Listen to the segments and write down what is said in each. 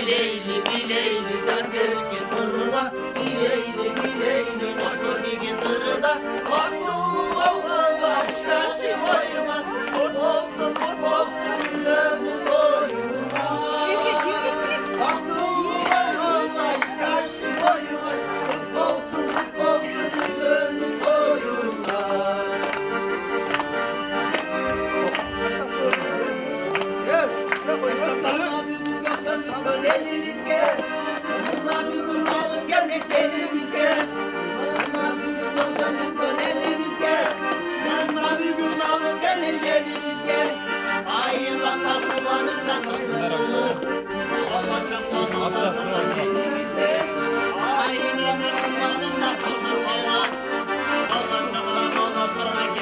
bileyli bileyli gözlerimi kırma bileyli bileyli boş boş iki tırda Aklım Allah şaşı boyuma kut olsun gülümün boyuna Aklım Allah şaşı boyuma kut olsun gülümün boyuna Elimizge, Allah bugün alıp gelmek elimizge. Allah bugün elimizge. Allah bugün alıp gelmek elimizge. Ay vatan kurbanıştan kızılır. Allah çaklan elimizde. Ay nimet kurbanıştan kızılır. Allah çaklan oğlum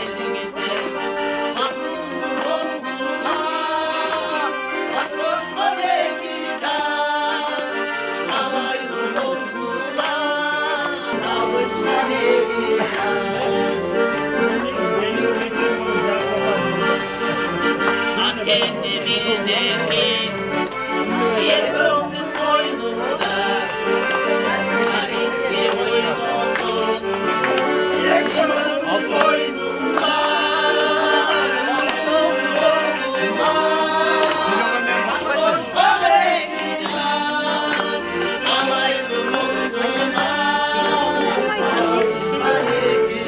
elimizde. Hakkımı dolgula. Baş koşma belki çaz. Alaylı dolgula. Kavuşma belki çaz. Kendimindeki bir ömrüm boynumda Kar iske boyun olsun Bir ömrüm boynumda Baş koşma bekleyen Alaylı dolgula Kavuşma belki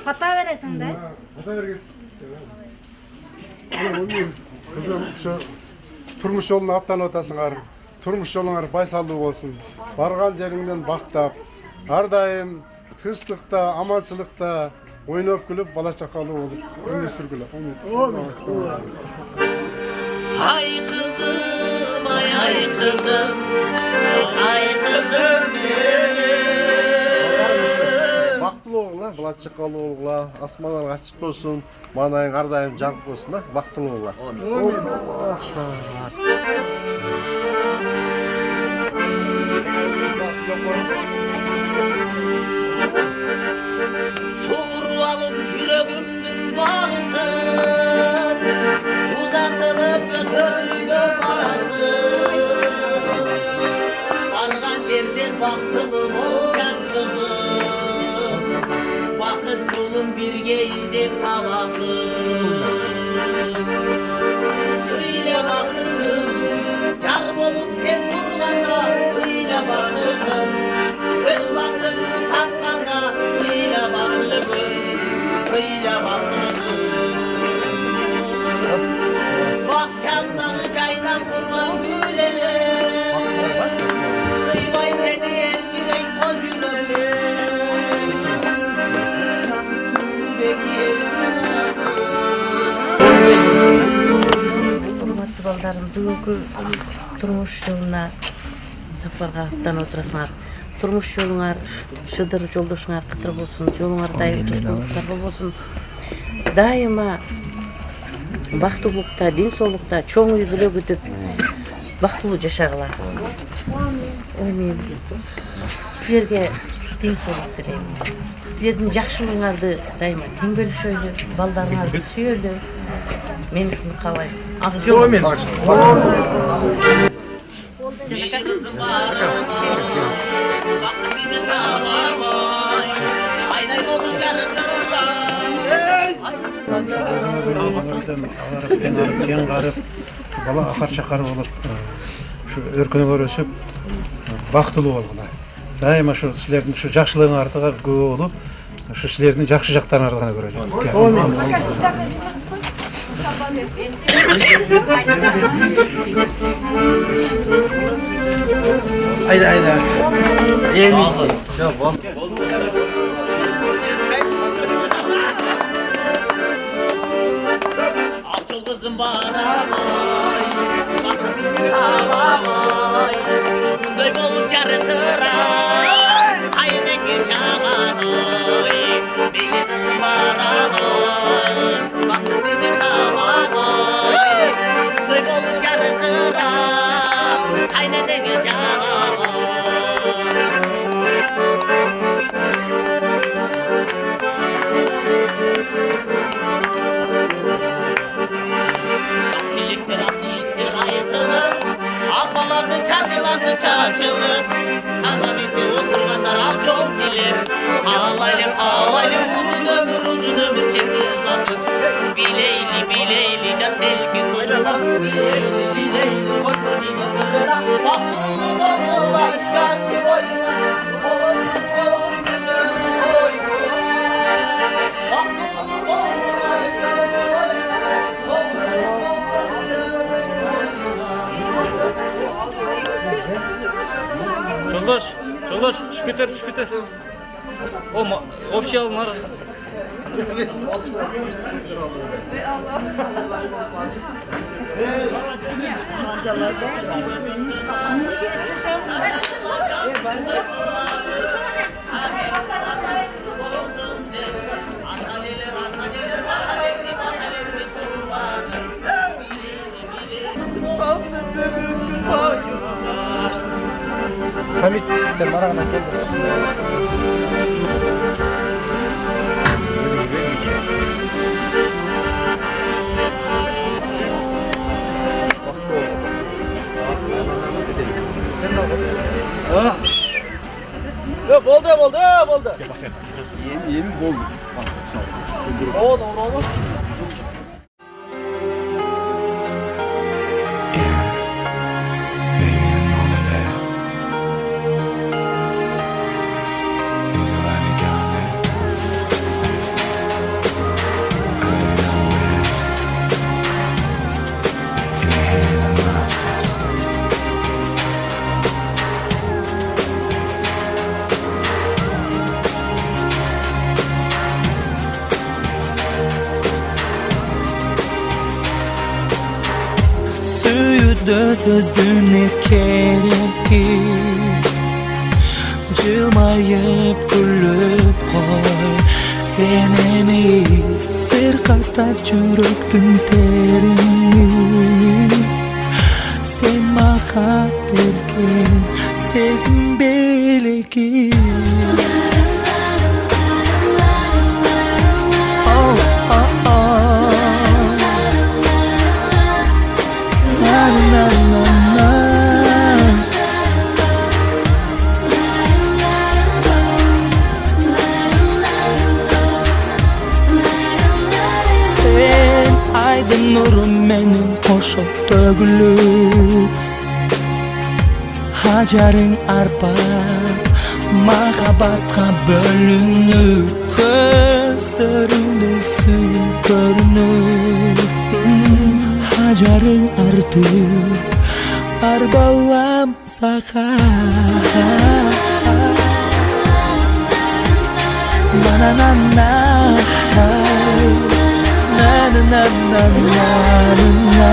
Hata veresin de. Hata vergin. Kızım şu turmuş yoluna attan otasыңар. Turmuş yolуңар байсалдуу болсун. Барган жериңден бактап, ар дайым тынчтыкта, аманчылыкта ойноп күлүп бала чакалуу болуп өмүр сүргүлө. Ay kızım, ay kızım, ay kızım Бактылуу болгула, бала чакалуу болгула, асмандар ачык болсун, маанайың ар дайым жаңып болсун да, бактылуу болгула. Suğuru alıp yüreğimdün barısın Uzatılıp götürüydü varsın Vargan yerden baktılım olcan kızım Vakit yolun bir geydi havası Öyle bakızım Car bolup sen durganda Öyle bakızım Öz baktığını tapkanda Öyle bakızım Öyle bakızım Bahçamdan çaydan kurban gülene Kıymay seni elcirek o gülene Урматтуу балдарым, бүгүнкү турмуш жолуна сапарга аттанып отурасыңар. Турмуш жолуңар шыдыр, жолдошуңар кытыр болсун, жолуңар дайым тушкулуктар болбосун. Дайыма бактылуулукта, ден соолукта, чоң үй бүлө күтүп, бактылуу жашагыла. Амин. Силерге ден соолук тилейм. Силердин жакшылыгыңарды дайыма тең бөлүшөлү, балдарыңарды сүйөлү. Мен ушуну каалайм. Ак жол. Bir kızım var Baktım bir de tavamay Aynay olur yarınlarında Кен карып, бала акар чакар болуп, ушу өркүнүңөр өсүп, бактылуу болгула. Дайыма ушу силердин ушу жакшылыгыңарды күбө болуп, ушу силердин жакшы жактарыңарды гана көрөлү. Ayda ayda. Alçıl kızım bana vay Baktım bir de tavamay Böyle olur yarınlara Hayırdan geç ağaday Beni kızım bana vay Baktım bir de tavamay Böyle olur yarınlara Hayırdan geç ağaday havası çarçılı. Kazanesi oturganlar av yol bilir. Ağlaylı ağlaylı uzun ömür çeksiz bakış. Bileyli bileyli caselki koyla. Bileyli bileyli koskoşini kırıla. Baktığını dollar ışkarşı boyuna. Жолдош, түшүп кетер. О, общий алма. Hamit, sen bana hemen gel. Sözdü ne gerek ki Jılmayıp gülüp koy Sen emeği sırkata çürüktün terini Sen maha berken sezin belki Nurum benim koşup dögülüp Hajarın arpap Mahabatga bölünüp Gözlerinde suyup görünüp Hajarın artıp Arbalam saka Na na na na na na na na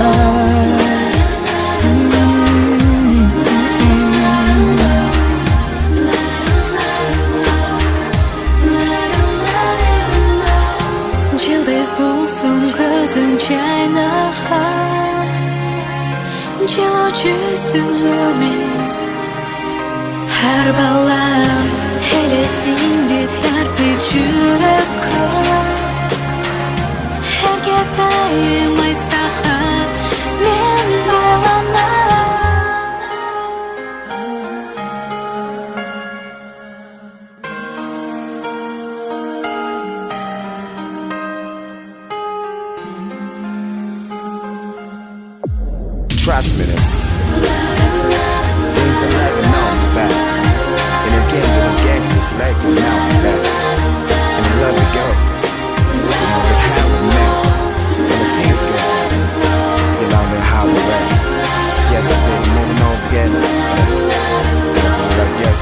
Yıldız dolsun gözün çaynağa Cilo yüzünüme Her balam hele sindi tartip yürek Herketayım ay saha men balana Trust me this things are like a number back and again with the gangsters like a number back and I love to go you know the how we met and the things good you know the how we went yes we're moving on together like yes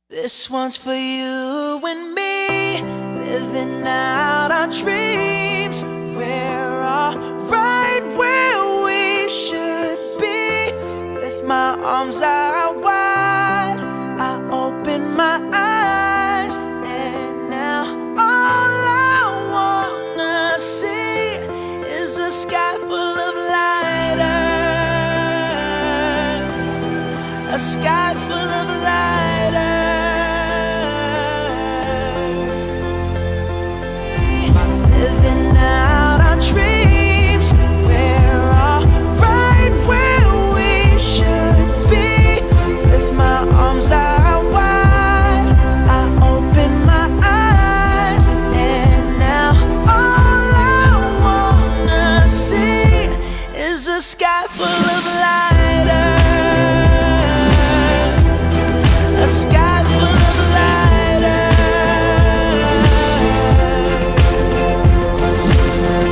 This one's for you and me, living out our dreams. We're all right where we should be, with my arms arms out wide, I open my eyes, and now all I wanna see is a sky full of lighters, a sky full of lighters. Living out our dreams, we're all right where we should be. With my arms out wide, I open my eyes, and now all I wanna see is a sky full of lighters, a sky full of lighters.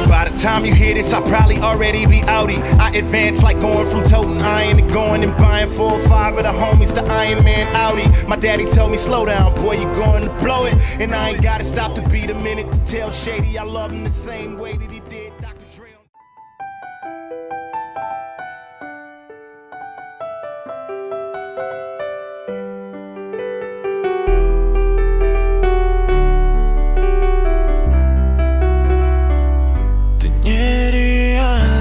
By the time you hear this, I'll probably already be outie. I advance like going from toting iron to going and buying 4 or 5 of the homies to Iron Man Audi. My daddy told me, slow down, boy, you're going to blow it. And I ain't gotta stop to beat a minute to tell Shady I love him the same way that he did Dr. Dre. Ты нереальная,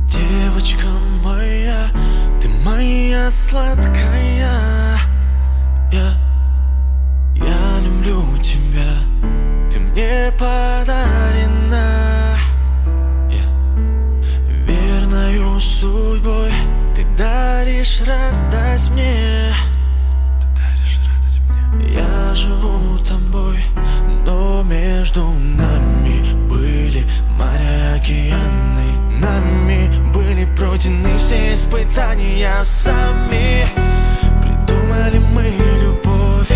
девочка моя, ты моя сладкая. Я люблю тебя, ты мне подарена, верною судьбой. Ты даришь радость мне, я живу тобой, но между нами были моря, океаны. Нами были пройдены все испытания сами. Придумали мы любовь,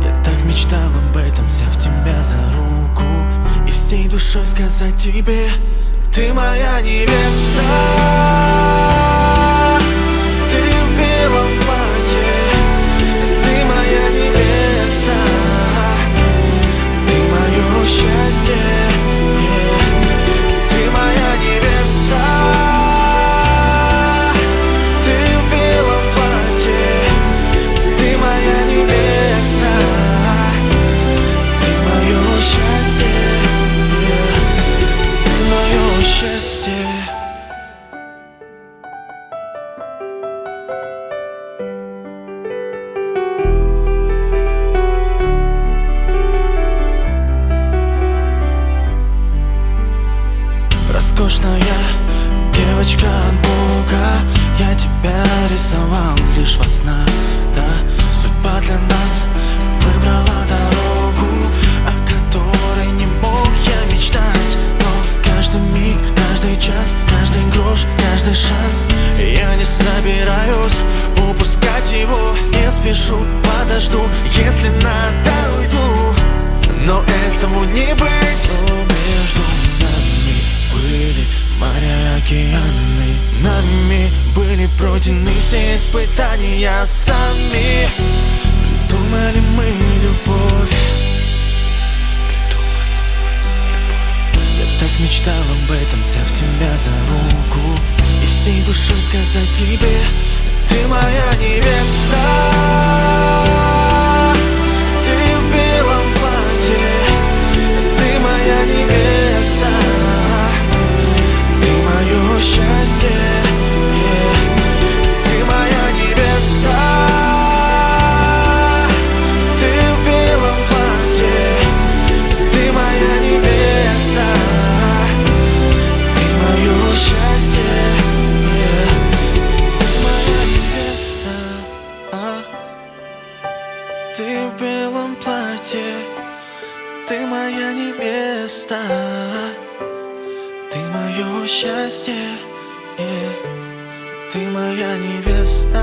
я так мечтал об этом, взяв тебя за руку и всей душой сказать тебе: ты моя невеста. Ты в белом платье, ты моя невеста, ты мое счастье, ты моя невеста. Ты в белом платье, ты моя невеста, ты мое счастье, ты мое счастье. Роскошная девочка от Бога, я тебя рисовал лишь во снах, да. Судьба для нас выбрала дорогу, о которой не мог я мечтать. Но каждый миг, каждый час, каждый грош, каждый шанс я не собираюсь упускать его. Не спешу, подожду, если надо, уйду, но этому не быть. Но между нами были моря, океаны. Нами были пройдены все испытания сами. Придумали мы любовь, я так мечтал об этом, взяв тебя за руку и всей душой сказать тебе: ты моя невеста. Ты в белом платье, ты моя невеста, ты мое счастье, ты моя невеста. Ты в белом платье, ты моя невеста, ты мое счастье, ты моя невеста. Ты в белом платье, ты моя невеста, ты мое счастье, ты моя невеста.